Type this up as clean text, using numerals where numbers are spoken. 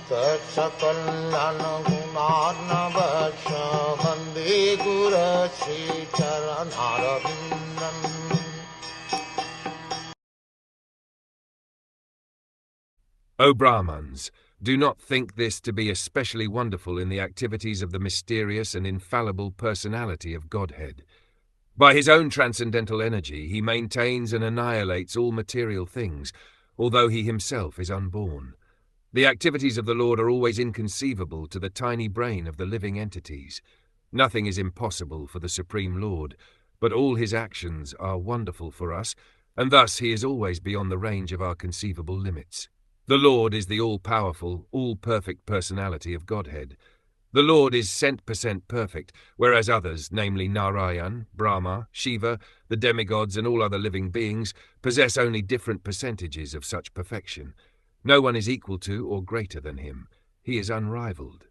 Sakal Gunar Vande Guru Sri Charanaravindan. O Brahmans, do not think this to be especially wonderful in the activities of the mysterious and infallible personality of Godhead. By his own transcendental energy, he maintains and annihilates all material things, although he himself is unborn. The activities of the Lord are always inconceivable to the tiny brain of the living entities. Nothing is impossible for the Supreme Lord, but all his actions are wonderful for us, and thus he is always beyond the range of our conceivable limits. The Lord is the all-powerful, all-perfect personality of Godhead. The Lord is cent% perfect, whereas others, namely Narayan, Brahma, Shiva, the demigods and all other living beings, possess only different percentages of such perfection. No one is equal to or greater than him. He is unrivaled.